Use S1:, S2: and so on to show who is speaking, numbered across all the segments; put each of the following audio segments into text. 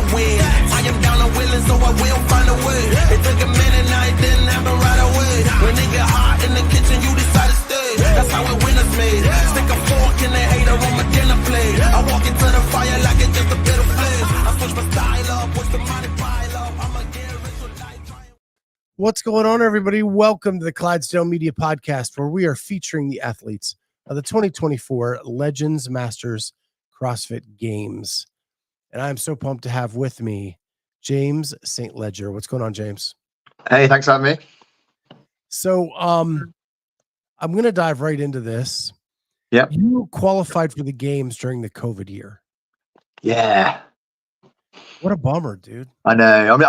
S1: to win. I am down and willing, so I will find a way. It took a minute, now it didn't happen right away. When it get hot in the kitchen, you decide to stay. That's how it winners made. Stick a fork in the hater on my dinner plate. I walk into the fire like it's just a bit of flame. I switch my style up, watch the money pile up. I'ma get rich with life.
S2: What's going on, everybody? Welcome to the Clydesdale Media Podcast, where we are featuring the athletes of the 2024 Legends Masters CrossFit Games. And I'm so pumped to have with me James St. Ledger. What's going on, James?
S3: Hey, thanks for having me.
S2: So I'm going to dive right into this.
S3: Yeah.
S2: You qualified for the games during the COVID year.
S3: Yeah.
S2: What a bummer, dude.
S3: I know. I mean,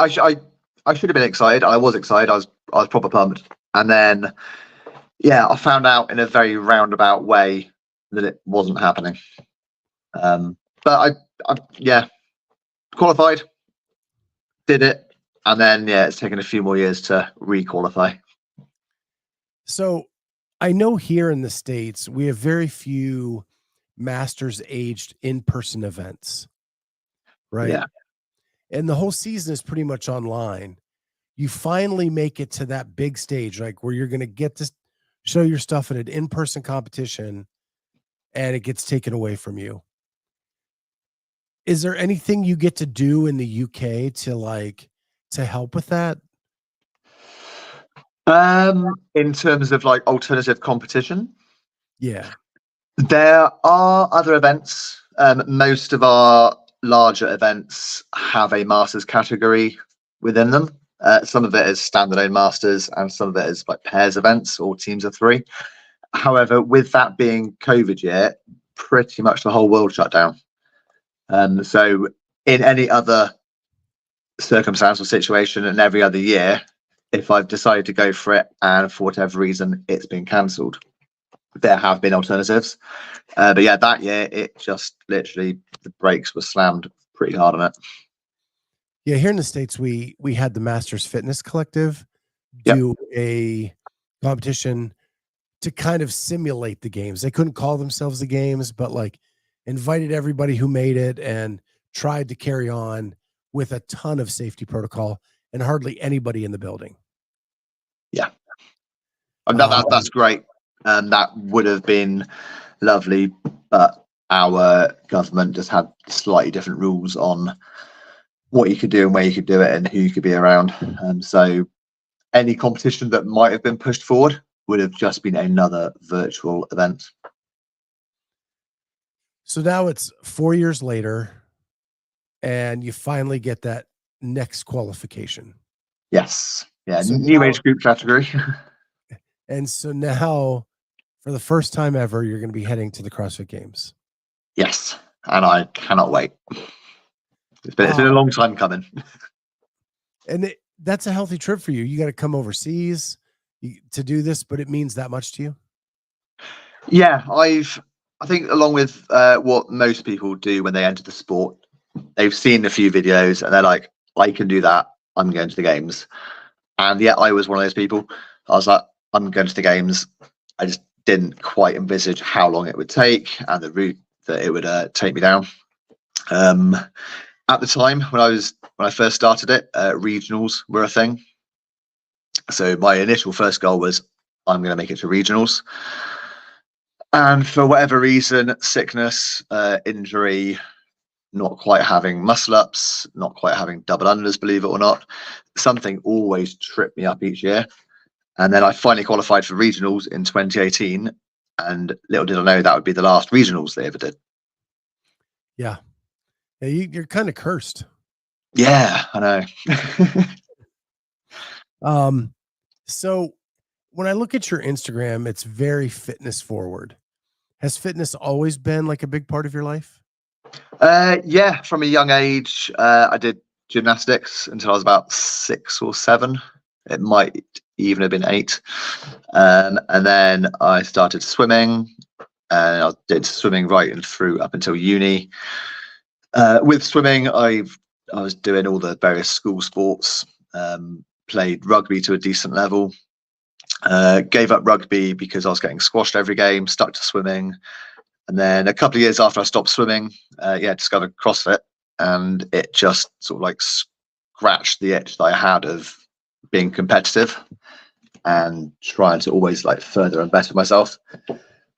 S3: I should have been excited. I was excited. I was proper pumped. And then, yeah, I found out in a very roundabout way that it wasn't happening. But I qualified, did it, and then it's taken a few more years to re-qualify.
S2: So I know here in the States, we have very few Masters aged in-person events, right?
S3: Yeah.
S2: And the whole season is pretty much online. You finally make it to that big stage, like where you're going to get to show your stuff at an in-person competition and it gets taken away from you. Is there anything you get to do in the UK to help with that?
S3: In terms of like alternative competition?
S2: Yeah.
S3: There are other events. Most of our larger events have a Masters category within them. Some of it is standalone Masters and some of it is like pairs events or teams of 3. However, with that being COVID year, pretty much the whole world shut down. So in any other circumstance or situation and every other year, if I've decided to go for it and for whatever reason it's been cancelled, there have been alternatives. But yeah, that year it just literally the brakes were slammed pretty hard on it.
S2: Yeah, here in the States, we had the Masters Fitness Collective do a competition to kind of simulate the games. They couldn't call themselves the games, but like invited everybody who made it and tried to carry on with a ton of safety protocol and hardly anybody in the building.
S3: Yeah. That's great. And that would have been lovely, but our government just had slightly different rules on what you could do and where you could do it and who you could be around. So any competition that might have been pushed forward would have just been another virtual event.
S2: So now it's 4 years later and you finally get that next qualification.
S3: Yes. Yeah.
S2: So
S3: new
S2: now,
S3: age group category.
S2: And so now for the first time ever, you're going to be heading to the CrossFit Games.
S3: Yes. And I cannot wait. It's been a long time coming.
S2: And that's a healthy trip for you. You got to come overseas to do this, but it means that much to you.
S3: Yeah. I think along with what most people do when they enter the sport, they've seen a few videos and they're like, I can do that. I'm going to the games. And yeah, I was one of those people. I was like, I'm going to the games. I just didn't quite envisage how long it would take and the route that it would take me down. At the time when I first started it, regionals were a thing. So my initial first goal was I'm going to make it to regionals. And for whatever reason, sickness, injury, not quite having muscle ups, not quite having double unders, believe it or not, something always tripped me up each year. And then I finally qualified for regionals in 2018. And little did I know that would be the last regionals they ever did.
S2: Yeah. Yeah, you're kind of cursed.
S3: Yeah, I know.
S2: So when I look at your Instagram, it's very fitness forward. Has fitness always been like a big part of your life?
S3: Yeah, from a young age, I did gymnastics until I was about 6 or 7. It might even have been 8. And then I started swimming, and I did swimming right and through up until uni. With swimming, I was doing all the various school sports, played rugby to a decent level, gave up rugby because I was getting squashed every game, stuck to swimming. And then a couple of years after I stopped swimming, discovered CrossFit and it just sort of like scratched the itch that I had of being competitive and trying to always like further and better myself.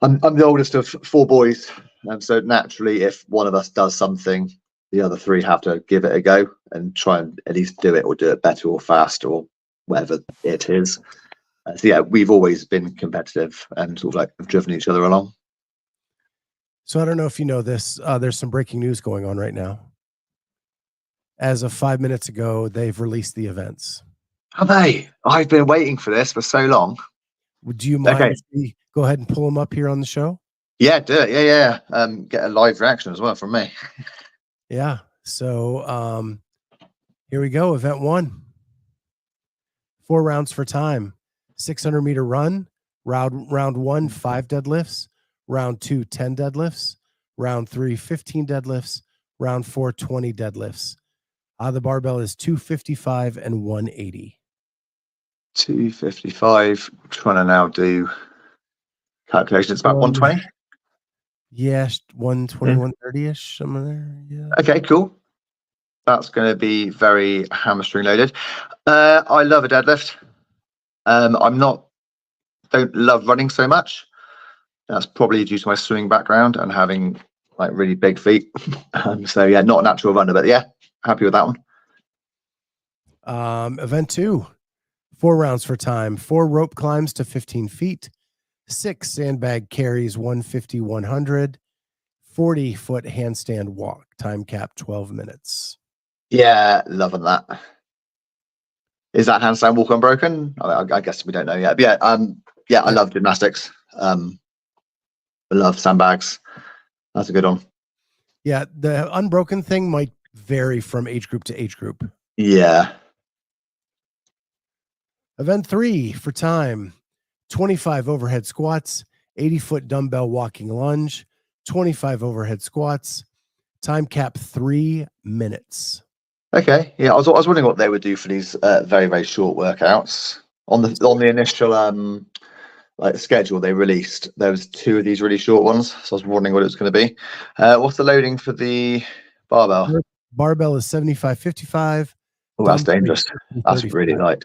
S3: I'm the oldest of 4 boys, and so naturally, if one of us does something, the other 3 have to give it a go and try and at least do it, or do it better or faster or whatever it is. So yeah, we've always been competitive and sort of like have driven each other along.
S2: So I don't know if you know this. There's some breaking news going on right now. As of 5 minutes ago, they've released the events.
S3: Have they? I've been waiting for this for so long.
S2: Do you mind if we go ahead and pull them up here on the show?
S3: Yeah, do it. Yeah. Get a live reaction as well from me.
S2: Yeah. So here we go. Event 1. 4 rounds for time. 600-meter run. Round 1, 5 deadlifts. Round 2, 10 deadlifts. Round 3, 15 deadlifts. Round 4, 20 deadlifts. The barbell is 255 and 180.
S3: 255. Trying to now do calculations. About 120.
S2: Yeah, 120, 130-ish, somewhere there. Yeah.
S3: Okay, cool. That's going to be very hamstring loaded. I love a deadlift. Don't love running so much. That's probably due to my swimming background and having like really big feet. So yeah, not a natural runner, but yeah, happy with that one.
S2: Event 2, 4 rounds for time. 4 rope climbs to 15 feet. 6 sandbag carries, 150, 100. 40-foot handstand walk. Time cap 12 minutes.
S3: Yeah, loving that. Is that handstand walk unbroken? I guess we don't know yet. But yeah, I love gymnastics. I love sandbags. That's a good one.
S2: Yeah, the unbroken thing might vary from age group to age group.
S3: Yeah.
S2: Event 3 for time. 25 overhead squats, 80-foot dumbbell walking lunge, 25 overhead squats. Time cap 3 minutes.
S3: Okay. Yeah, I was wondering what they would do for these very, very short workouts. On the initial like schedule they released, there was 2 of these really short ones. So I was wondering what it was going to be. What's the loading for the barbell?
S2: Barbell is 75, 55.
S3: Oh, that's dangerous. That's really light.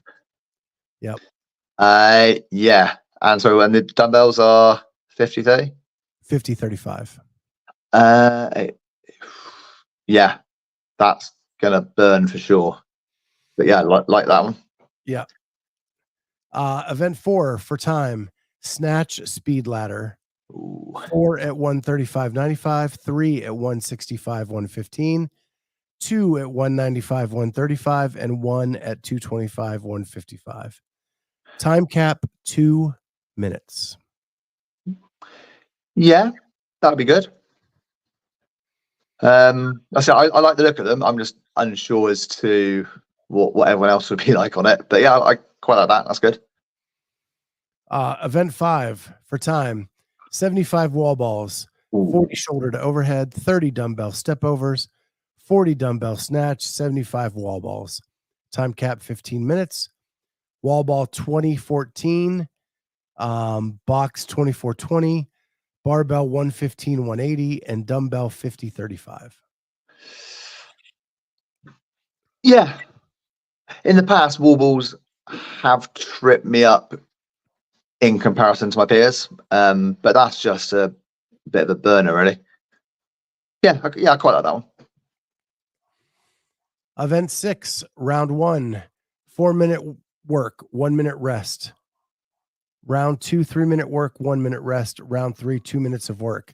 S2: Yep.
S3: Yeah. And the dumbbells are 50, 30?
S2: 50, 35.
S3: Yeah, that's gonna burn for sure. But yeah, like that one.
S2: Yeah. Event 4 for time. Snatch speed ladder.
S3: Ooh.
S2: 4 at 135.95, 3 at 165, 115, 2 at 195, 135, and 1 at 225, 155. Time cap 2 minutes.
S3: Yeah, that'd be good. I like the look of them. I'm just unsure as to what everyone else would be like on it. But yeah, I quite like that. That's good.
S2: Event 5 for time. 75 wall balls, 40 shoulder to overhead, 30 dumbbell step overs, 40 dumbbell snatch, 75 wall balls. Time cap 15 minutes. Wall ball 2014, box 2420, barbell 115, 180, and dumbbell 50, 35.
S3: Yeah. In the past, wall balls have tripped me up in comparison to my peers. But that's just a bit of a burner, really. Yeah, I quite like that one.
S2: Event 6, round 1, 4-minute work, 1 minute rest. Round 2, 3-minute work, 1 minute rest. Round 3, 2 minutes of work.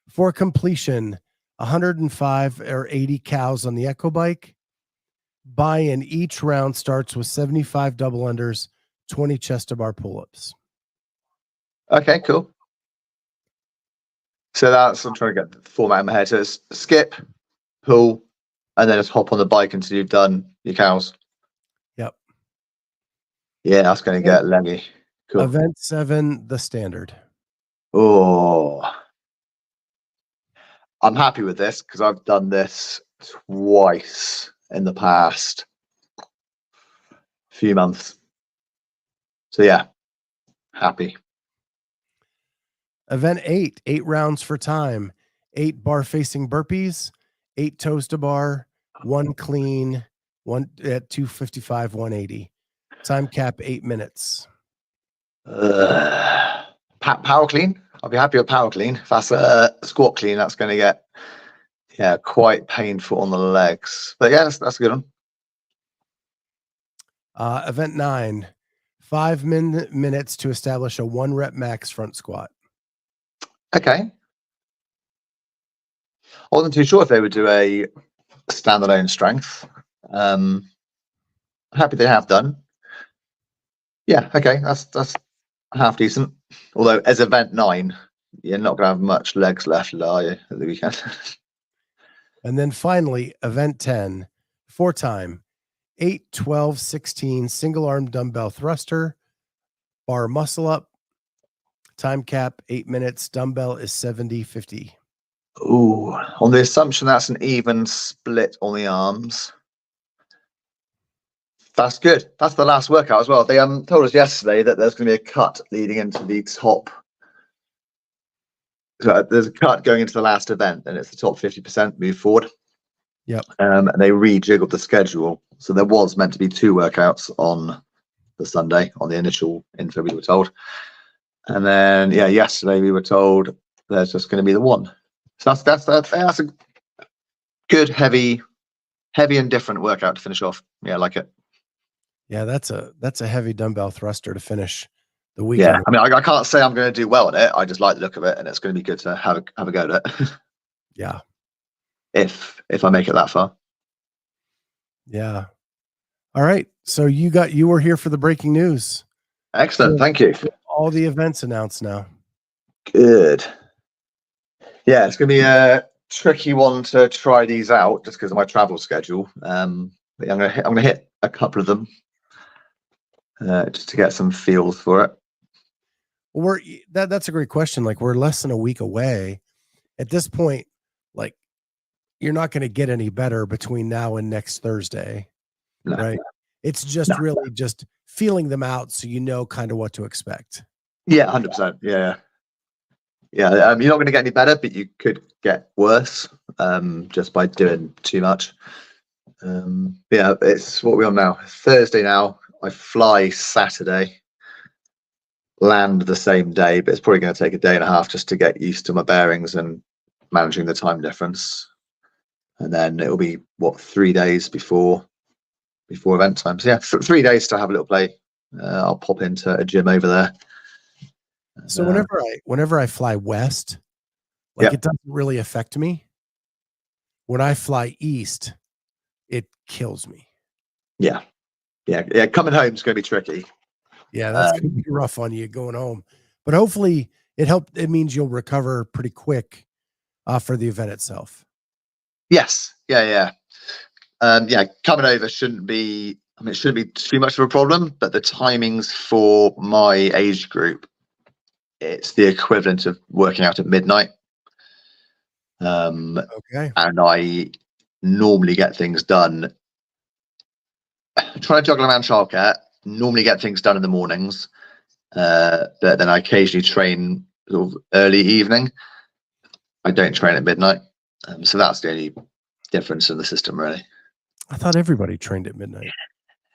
S2: For completion, 105 or 80 cows on the Echo Bike. Buy-in each round starts with 75 double unders, 20 chest to bar pull-ups.
S3: Okay, cool. So I'm trying to get the format in my head. So it's skip, pull, and then just hop on the bike until you've done your cows.
S2: Yep.
S3: Yeah, that's going to get leggy. Cool.
S2: Event 7, the standard.
S3: Oh, I'm happy with this because I've done this twice in the past few months. So yeah, happy.
S2: Event 8, 8 rounds for time, 8 bar facing burpees, 8 toes to bar, 1 clean, 1 at 255, 180. Time cap 8 minutes.
S3: Power clean. I'll be happy with power clean. If that's a squat clean, that's going to get quite painful on the legs. But yeah, that's a good one.
S2: Event 9, 5 minutes to establish a 1 rep max front squat.
S3: Okay. I wasn't too sure if they would do a standalone strength. Happy they have done. Yeah, okay, that's half decent. Although as event 9, you're not gonna have much legs left, are you, at the weekend?
S2: And then finally, event 10, 4 time, 8, 12, 16, single arm dumbbell thruster, bar muscle up, time cap 8 minutes, dumbbell is 70, 50.
S3: Ooh, on the assumption that's an even split on the arms. That's good. That's the last workout as well. They told us yesterday that there's going to be a cut leading into the top. So there's a cut going into the last event, and it's the top 50% move forward.
S2: Yep.
S3: And they rejiggled the schedule, so there was meant to be 2 workouts on the Sunday on the initial info we were told, and then yesterday we were told there's just going to be the 1. So that's a good heavy and different workout to finish off. Yeah, I like it.
S2: Yeah, that's a heavy dumbbell thruster to finish the weekend.
S3: Yeah, I mean, I can't say I'm going to do well at it. I just like the look of it, and it's going to be good to have a go at it.
S2: Yeah.
S3: If I make it that far.
S2: Yeah. All right. So you were here for the breaking news.
S3: Excellent. Thank you.
S2: All the events announced now.
S3: Good. Yeah, it's going to be a tricky one to try these out just because of my travel schedule. But I'm gonna hit a couple of them just to get some feels for it.
S2: Well, that's a great question. Like, we're less than a week away. At this point, like, you're not going to get any better between now and next Thursday, right? It's just really just feeling them out so you know kind of what to expect. Yeah,
S3: 100%. Yeah. You're not going to get any better, but you could get worse just by doing too much. It's what we're on now. Thursday now. I fly Saturday, land the same day, but it's probably going to take a day and a half just to get used to my bearings and managing the time difference. And then it'll be 3 days before event time. So 3 days to have a little play. I'll pop into a gym over there.
S2: So whenever I fly west, it doesn't really affect me. When I fly east, it kills me. Yeah.
S3: Coming home is going to be tricky.
S2: Yeah, that's going to be rough on you going home. But hopefully it means you'll recover pretty quick for the event itself.
S3: Yes. Yeah. Coming over shouldn't be too much of a problem, but the timings for my age group, it's the equivalent of working out at midnight.
S2: Okay.
S3: And I normally get things done. Trying to juggle around childcare, normally get things done in the mornings, but then I occasionally train sort of early evening. I don't train at midnight. So that's the only difference in the system, really.
S2: I thought everybody trained at midnight.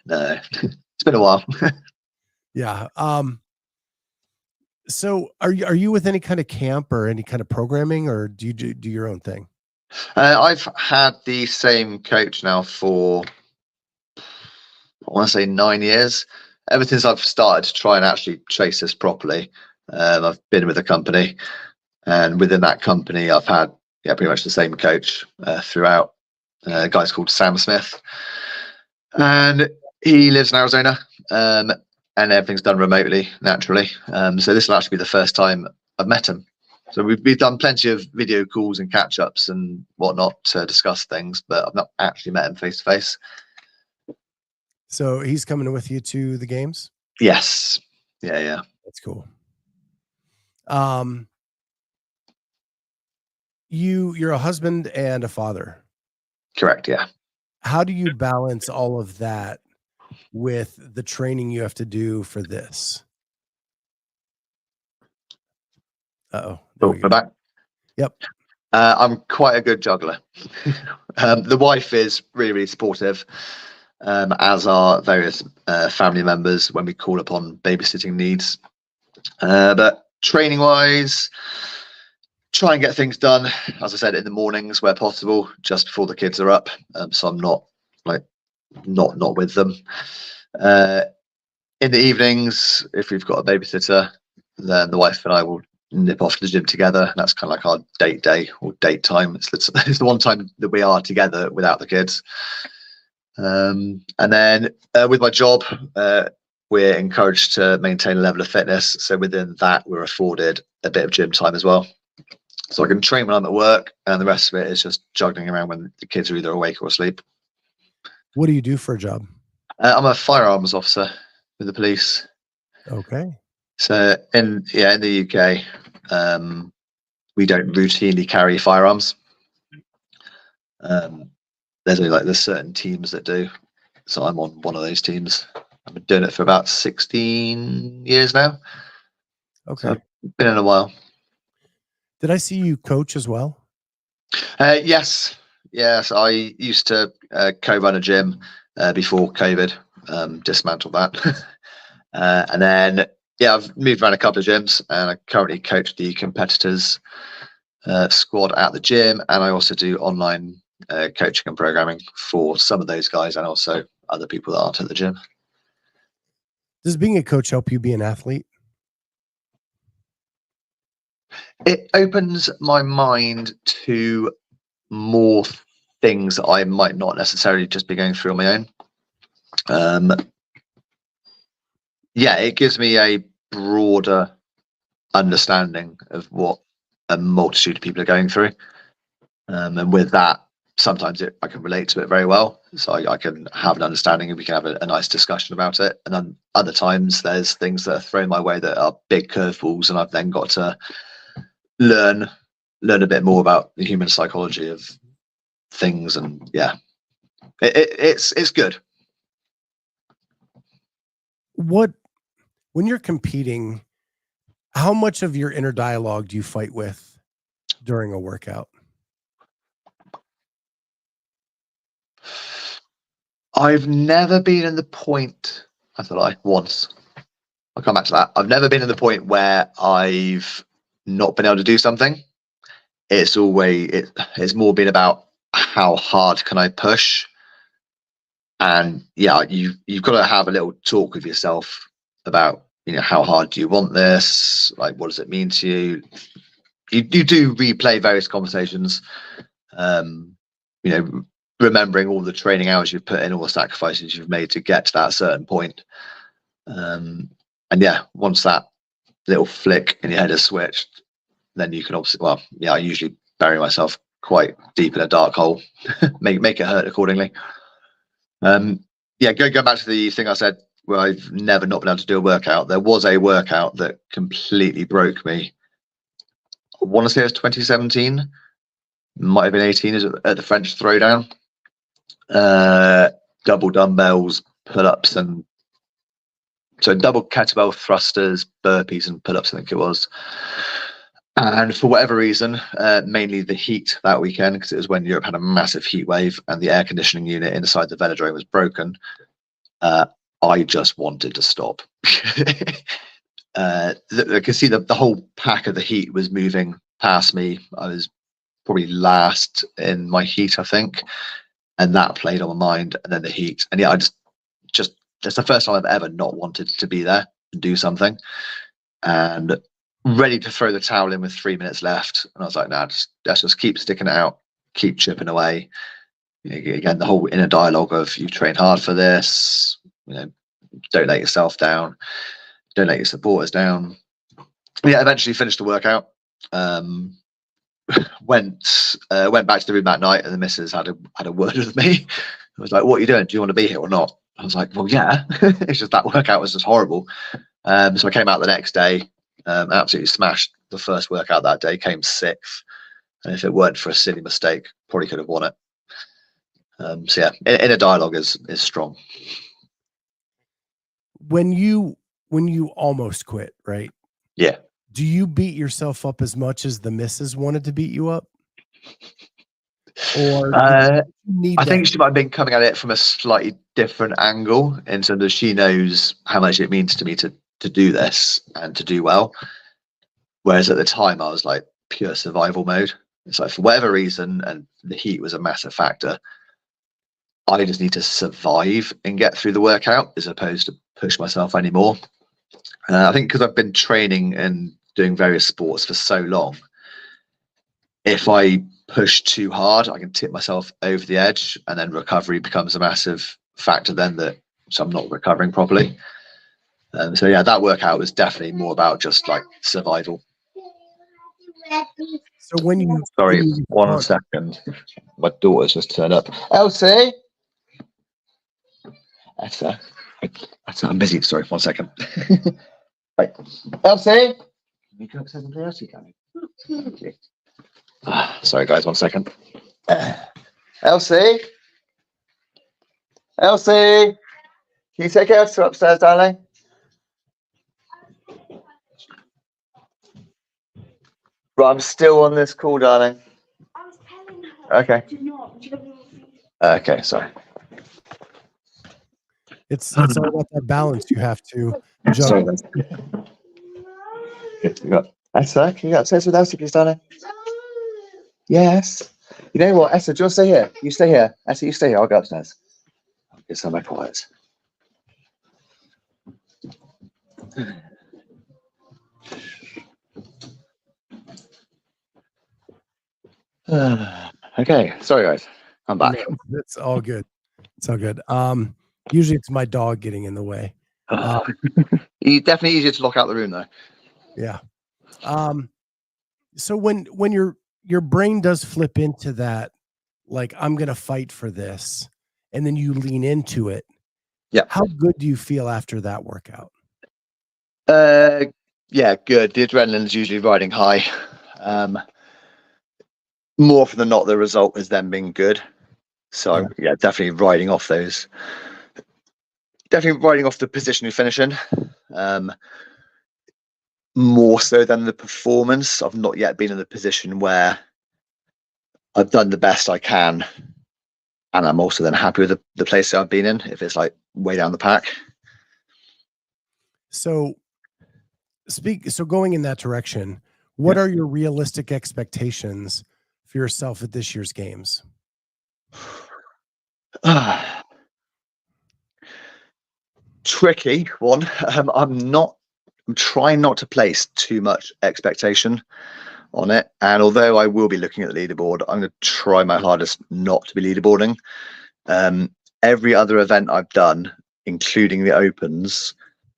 S3: No, it's been a while.
S2: Yeah. So are you with any kind of camp or any kind of programming, or do you do your own thing?
S3: I've had the same coach now for, I want to say 9 years. Ever since I've started to try and actually chase this properly, I've been with a company, and within that company, I've had pretty much the same coach throughout. A guy's called Sam Smith, and he lives in Arizona, and everything's done remotely, naturally. So this will actually be the first time I've met him. So we've done plenty of video calls and catch ups and whatnot to discuss things, but I've not actually met him face to face.
S2: So he's coming with you to the games?
S3: Yes. Yeah.
S2: That's cool. You're a husband and a father.
S3: Correct. Yeah.
S2: How do you balance all of that with the training you have to do for this?
S3: We're back.
S2: Yep.
S3: I'm quite a good juggler. The wife is really, really supportive, as are various family members when we call upon babysitting needs. But training wise, try and get things done, as I said, in the mornings where possible, just before the kids are up. So I'm not with them. In the evenings, if we've got a babysitter, then the wife and I will nip off to the gym together. That's kind of like our date day or date time. It's the one time that we are together without the kids. And then with my job, we're encouraged to maintain a level of fitness. So within that, we're afforded a bit of gym time as well. So I can train when I'm at work, and the rest of it is just juggling around when the kids are either awake or asleep.
S2: What do you do for a job?
S3: I'm a firearms officer with the police.
S2: Okay.
S3: So in the UK, we don't routinely carry firearms. There's certain teams that do. So I'm on one of those teams. I've been doing it for about 16 years now.
S2: Okay.
S3: So I've been in a while.
S2: Did I see you coach as well?
S3: Yes. I used to co-run a gym before COVID. Dismantled that. And then, I've moved around a couple of gyms, and I currently coach the competitors squad at the gym, and I also do online coaching and programming for some of those guys and also other people that aren't at the gym.
S2: Does being a coach help you be an athlete?
S3: It opens my mind to more things that I might not necessarily just be going through on my own. It gives me a broader understanding of what a multitude of people are going through. And with that, sometimes I can relate to it very well. So I can have an understanding, and we can have a nice discussion about it. And then other times there's things that are thrown my way that are big curveballs, and I've then got to learn a bit more about the human psychology of things. And it's good.
S2: When you're competing, how much of your inner dialogue do you fight with during a workout?
S3: I've never been in the point, once. I'll come back to that. I've never been in the point where I've not been able to do something. It's more been about how hard can I push? And you've got to have a little talk with yourself about, how hard do you want this? Like, what does it mean to you? You do replay various conversations, remembering all the training hours you've put in, all the sacrifices you've made to get to that certain point. Once that little flick in your head has switched, then you can obviously, I usually bury myself quite deep in a dark hole, make it hurt accordingly. Going back to the thing I said, where I've never not been able to do a workout. There was a workout that completely broke me. I want to say it was 2017, might have been 18, is at the French Throwdown. Double dumbbells, pull-ups, and so double kettlebell thrusters, burpees, and pull-ups, I think it was. And for whatever reason, mainly the heat that weekend, because it was when Europe had a massive heat wave and the air conditioning unit inside the velodrome was broken, I just wanted to stop. I could see the whole pack of the heat was moving past me. I was probably last in my heat, I think, and that played on my mind. And then the heat, and I just the first time I've ever not wanted to be there and do something, and ready to throw the towel in with 3 minutes left. And I was like, nah, let's just keep sticking it out, keep chipping away. Again, the whole inner dialogue of you train hard for this, don't let yourself down, don't let your supporters down. Eventually finished the workout. Went back to the room that night, and the missus had a word with me. I was like, what are you doing? Do you want to be here or not? I was like, well, yeah. It's just that workout was just horrible. So I came out the next day, absolutely smashed the first workout that day, came sixth. And if it weren't for a silly mistake, probably could have won it. Inner dialogue is strong.
S2: When you almost quit, right?
S3: Yeah.
S2: Do you beat yourself up as much as the missus wanted to beat you up? Or need
S3: I
S2: that?
S3: think she might have been coming at it from a slightly different angle in terms of she knows how much it means to me to do this and to do well. Whereas at the time I was like pure survival mode. It's like for whatever reason, and the heat was a massive factor, I just need to survive and get through the workout as opposed to push myself anymore. I think because I've been training and doing various sports for so long, if I push too hard, I can tip myself over the edge, and then recovery becomes a massive factor then so I'm not recovering properly. So yeah, that workout was definitely more about just like survival.
S2: So when you
S3: Sorry, 1 second. My daughter's just turned up. Elsie! I'm busy. Sorry, 1 second. Right. Elsie! Can you go upstairs and play Elsie, can you? Thank you. Sorry, guys, 1 second. Elsie? Elsie? Can you take Elsie upstairs, darling? Right, I'm still on this call, darling.
S4: I was telling her.
S3: Okay.
S4: Do not.
S3: Okay, sorry.
S2: It's all about that balance you have to juggle.
S3: Essa, can you go upstairs with Elsie, please, darling? Yes. You know what, Essa, do you want to stay here? You stay here. Essa, you stay here. I'll go upstairs. I'll get some of my quiet. Okay, sorry guys, I'm back.
S2: It's all good. It's all good. Usually it's my dog getting in the way.
S3: It's definitely easier to lock out the room though.
S2: Yeah. So when your brain does flip into that, like I'm gonna fight for this, and then you lean into it.
S3: Yeah.
S2: How good do you feel after that workout?
S3: Yeah, good. The adrenaline's usually riding high. More often than not, the result has then been good. So yeah, definitely riding off those. Definitely riding off the position you finish in. More so than the performance. I've not yet been in the position where I've done the best I can, and I'm also then happy with the place that I've been in. If it's like way down the pack.
S2: So going in that direction, what are your realistic expectations for yourself at this year's games?
S3: Tricky one. I'm trying not to place too much expectation on it. And although I will be looking at the leaderboard, I'm going to try my hardest not to be leaderboarding. Every other event I've done, including the Opens,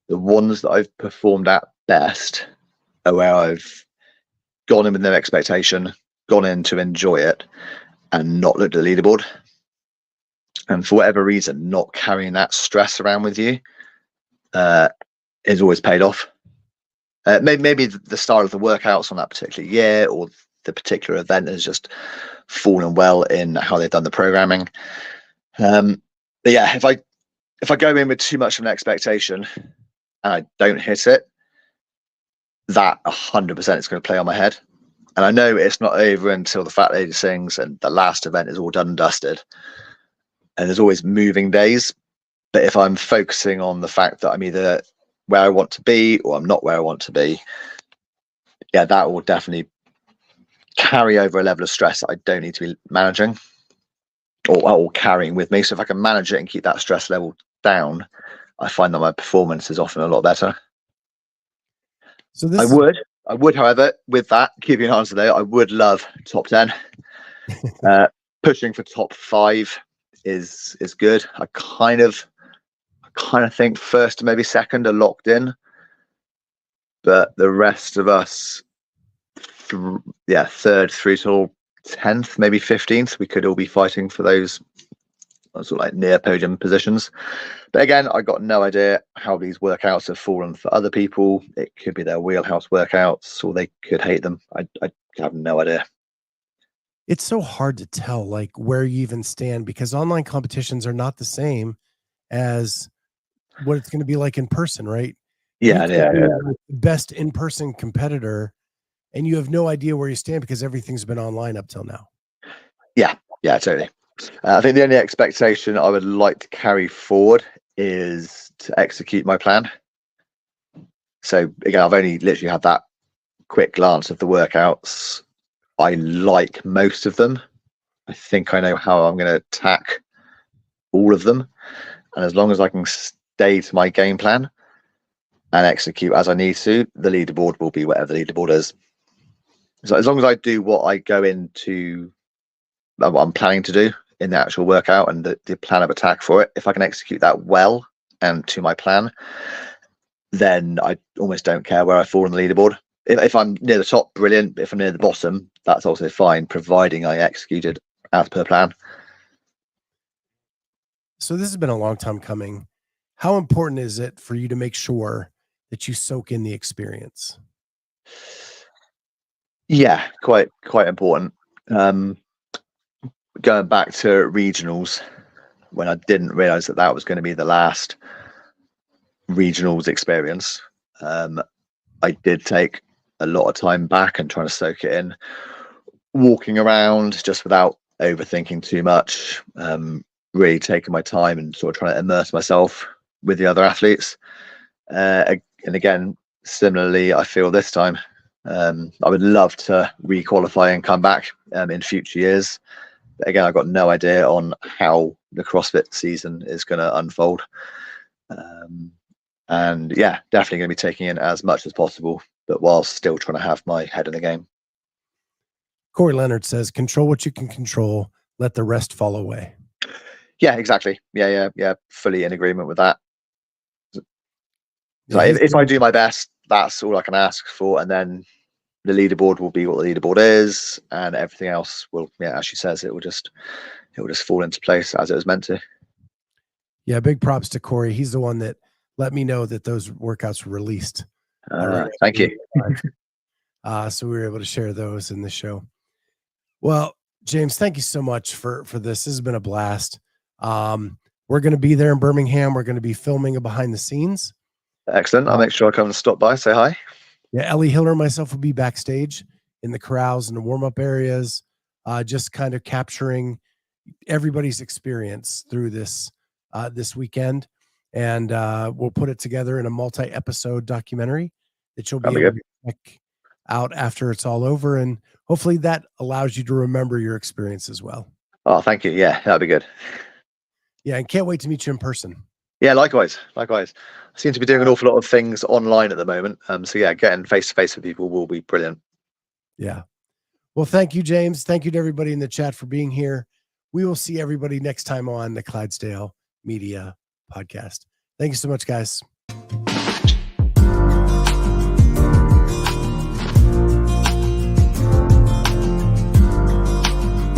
S3: the ones that I've performed at best are where I've gone in with no expectation, gone in to enjoy it, and not looked at the leaderboard. And for whatever reason, not carrying that stress around with you is always paid off. Maybe the style of the workouts on that particular year or the particular event has just fallen well in how they've done the programming. But yeah, if I go in with too much of an expectation and I don't hit it, that 100% is going to play on my head. And I know it's not over until the Fat Lady sings and the last event is all done and dusted. And there's always moving days. But if I'm focusing on the fact that I'm either where I want to be or I'm not where I want to be, yeah, that will definitely carry over a level of stress that I don't need to be managing or carrying with me. So if I can manage it and keep that stress level down, I find that my performance is often a lot better. So I would, however, with that, keeping an answer though, I would love top 10. Pushing for top 5 is good. I kind of think first to maybe second are locked in, but the rest of us, third through till 10th, maybe 15th, we could all be fighting for those sort of like near podium positions. But again, I got no idea how these workouts have fallen for other people. It could be their wheelhouse workouts, or they could hate them. I have no idea.
S2: It's so hard to tell like where you even stand, because online competitions are not the same as what it's going to be like in person, right?
S3: Yeah.
S2: The best in-person competitor, and you have no idea where you stand because everything's been online up till now.
S3: Yeah, totally. I think the only expectation I would like to carry forward is to execute my plan. So again, I've only literally had that quick glance of the workouts. I like most of them. I think I know how I'm going to attack all of them. And as long as I can stay to my game plan and execute as I need to, the leaderboard will be whatever the leaderboard is. So as long as I do what I go into, what I'm planning to do in the actual workout and the plan of attack for it, if I can execute that well and to my plan, then I almost don't care where I fall on the leaderboard. If I'm near the top, brilliant. If I'm near the bottom, that's also fine, providing I executed as per plan.
S2: So this has been a long time coming. How important is it for you to make sure that you soak in the experience?
S3: Yeah, quite important. Going back to regionals, when I didn't realize that was going to be the last regionals experience, I did take a lot of time back and trying to soak it in, walking around just without overthinking too much, really taking my time and sort of trying to immerse myself with the other athletes. And again, similarly, I feel this time, I would love to re-qualify and come back in future years. But again, I've got no idea on how the CrossFit season is going to unfold. And yeah, definitely going to be taking in as much as possible, but while still trying to have my head in the game.
S2: Corey Leonard says, control what you can control, let the rest fall away.
S3: Yeah, exactly. Yeah. Fully in agreement with that. So
S2: Yeah,
S3: if I do my best, that's all I can ask for. And then the leaderboard will be what the leaderboard is, and everything else will, as she says, it will just fall into place as it was meant to.
S2: Yeah, big props to Corey. He's the one that let me know that those workouts were released.
S3: Thank you.
S2: So we were able to share those in the show. Well, James, thank you so much for this. This has been a blast. We're going to be there in Birmingham. We're going to be filming a behind the scenes.
S3: Excellent. I'll make sure I come and stop by, say hi.
S2: Yeah, Ellie Hiller and myself will be backstage in the corrals and the warm-up areas, just kind of capturing everybody's experience through this weekend. And we'll put it together in a multi-episode documentary that you'll be able to check out after it's all over. And hopefully that allows you to remember your experience as well.
S3: Oh, thank you. Yeah, that'd be good.
S2: Yeah, and can't wait to meet you in person.
S3: Yeah, likewise. I seem to be doing an awful lot of things online at the moment. So yeah, getting face to face with people will be brilliant.
S2: Yeah. Well, thank you, James. Thank you to everybody in the chat for being here. We will see everybody next time on the Clydesdale Media Podcast. Thank you so much, guys.